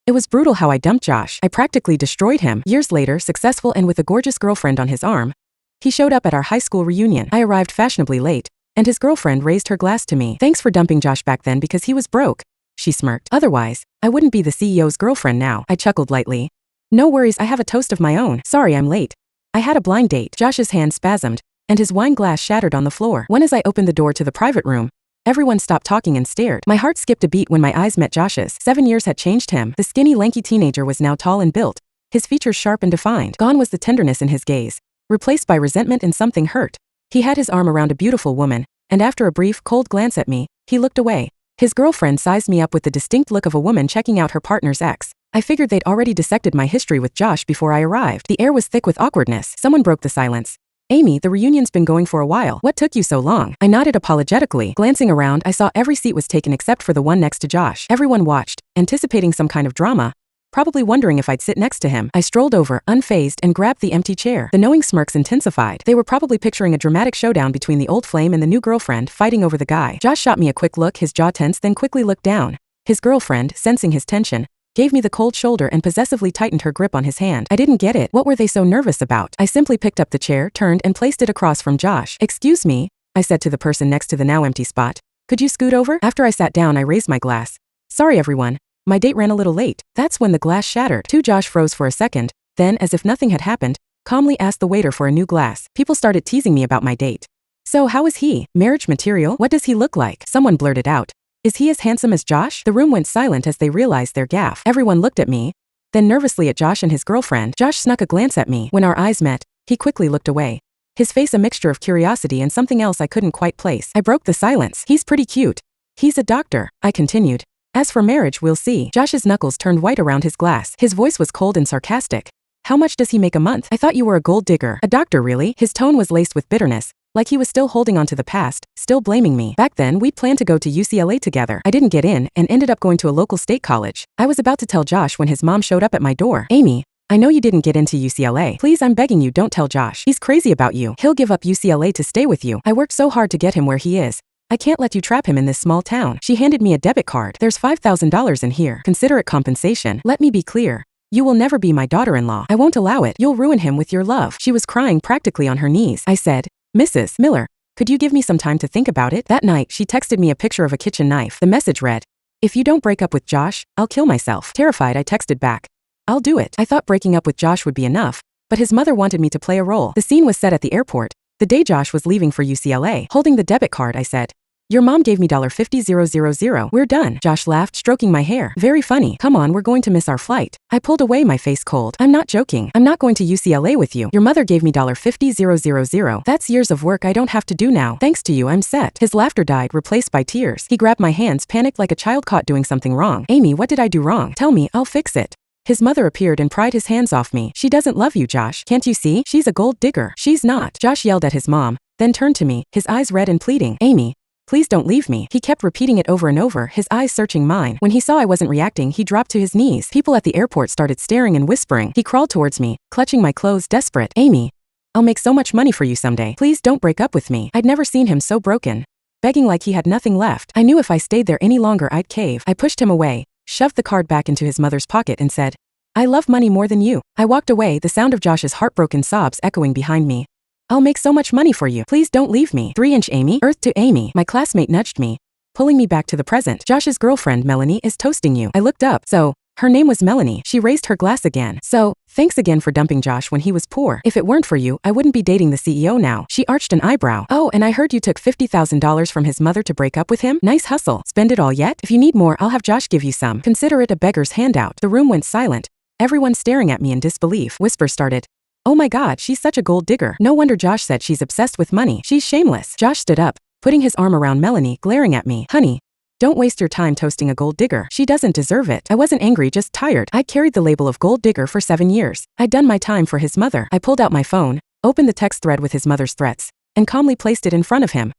It was brutal how I dumped Josh. I practically destroyed him. Years later, successful and with a gorgeous girlfriend on his arm, he showed up at our high school reunion. I arrived fashionably late, and his girlfriend raised her glass to me. Thanks for dumping Josh back then because he was broke, she smirked. Otherwise, I wouldn't be the CEO's girlfriend now. I chuckled lightly. No worries, I have a toast of my own. Sorry I'm late. I had a blind date. Josh's hand spasmed, and his wine glass shattered on the floor. When as I opened the door to the private room, everyone stopped talking and stared. My heart skipped a beat when my eyes met Josh's. 7 years had changed him. The skinny, lanky teenager was now tall and built, his features sharp and defined. Gone was the tenderness in his gaze, replaced by resentment and something hurt. He had his arm around a beautiful woman, and after a brief, cold glance at me, he looked away. His girlfriend sized me up with the distinct look of a woman checking out her partner's ex. I figured they'd already dissected my history with Josh before I arrived. The air was thick with awkwardness. Someone broke the silence. Amy, the reunion's been going for a while. What took you so long? I nodded apologetically. Glancing around, I saw every seat was taken except for the one next to Josh. Everyone watched, anticipating some kind of drama, probably wondering if I'd sit next to him. I strolled over, unfazed, and grabbed the empty chair. The knowing smirks intensified. They were probably picturing a dramatic showdown between the old flame and the new girlfriend fighting over the guy. Josh shot me a quick look, his jaw tense, then quickly looked down. His girlfriend, sensing his tension, gave me the cold shoulder and possessively tightened her grip on his hand. I didn't get it. What were they so nervous about? I simply picked up the chair, turned, and placed it across from Josh. Excuse me, I said to the person next to the now empty spot. Could you scoot over? After I sat down, I raised my glass. Sorry everyone. My date ran a little late. That's when the glass shattered. Josh froze for a second, then, as if nothing had happened, calmly asked the waiter for a new glass. People started teasing me about my date. So how is he? Marriage material? What does he look like? Someone blurted out. Is he as handsome as Josh? The room went silent as they realized their gaffe. Everyone looked at me, then nervously at Josh and his girlfriend. Josh snuck a glance at me. When our eyes met, he quickly looked away, his face a mixture of curiosity and something else I couldn't quite place. I broke the silence. He's pretty cute. He's a doctor, I continued. As for marriage, we'll see. Josh's knuckles turned white around his glass. His voice was cold and sarcastic. How much does he make a month? I thought you were a gold digger. A doctor, really? His tone was laced with bitterness, like he was still holding on to the past, still blaming me. Back then, we'd planned to go to UCLA together. I didn't get in and ended up going to a local state college. I was about to tell Josh when his mom showed up at my door. Amy, I know you didn't get into UCLA. Please, I'm begging you, don't tell Josh. He's crazy about you. He'll give up UCLA to stay with you. I worked so hard to get him where he is. I can't let you trap him in this small town. She handed me a debit card. There's $5,000 in here. Consider it compensation. Let me be clear. You will never be my daughter-in-law. I won't allow it. You'll ruin him with your love. She was crying practically on her knees. I said, Mrs. Miller, could you give me some time to think about it? That night, she texted me a picture of a kitchen knife. The message read, if you don't break up with Josh, I'll kill myself. Terrified, I texted back, I'll do it. I thought breaking up with Josh would be enough, but his mother wanted me to play a role. The scene was set at the airport, the day Josh was leaving for UCLA. Holding the debit card, I said, your mom gave me $50,000. We're done. Josh laughed, stroking my hair. Very funny. Come on, we're going to miss our flight. I pulled away, my face cold. I'm not joking. I'm not going to UCLA with you. Your mother gave me $50,000. That's years of work I don't have to do now. Thanks to you, I'm set. His laughter died, replaced by tears. He grabbed my hands, panicked like a child caught doing something wrong. Amy, what did I do wrong? Tell me, I'll fix it. His mother appeared and pried his hands off me. She doesn't love you, Josh. Can't you see? She's a gold digger. She's not. Josh yelled at his mom, then turned to me, his eyes red and pleading. Amy, please don't leave me. He kept repeating it over and over, his eyes searching mine. When he saw I wasn't reacting, he dropped to his knees. People at the airport started staring and whispering. He crawled towards me, clutching my clothes, desperate. Amy, I'll make so much money for you someday. Please don't break up with me. I'd never seen him so broken, begging like he had nothing left. I knew if I stayed there any longer, I'd cave. I pushed him away, shoved the card back into his mother's pocket and said, I love money more than you. I walked away, the sound of Josh's heartbroken sobs echoing behind me. I'll make so much money for you. Please don't leave me. 3-inch Amy? Earth to Amy. My classmate nudged me, pulling me back to the present. Josh's girlfriend, Melanie, is toasting you. I looked up. So, her name was Melanie. She raised her glass again. So, thanks again for dumping Josh when he was poor. If it weren't for you, I wouldn't be dating the CEO now. She arched an eyebrow. Oh, and I heard you took $50,000 from his mother to break up with him? Nice hustle. Spend it all yet? If you need more, I'll have Josh give you some. Consider it a beggar's handout. The room went silent, everyone staring at me in disbelief. Whispers started. Oh my God, she's such a gold digger. No wonder Josh said she's obsessed with money. She's shameless. Josh stood up, putting his arm around Melanie, glaring at me. Honey, don't waste your time toasting a gold digger. She doesn't deserve it. I wasn't angry, just tired. I carried the label of gold digger for 7 years. I'd done my time for his mother. I pulled out my phone, opened the text thread with his mother's threats, and calmly placed it in front of him.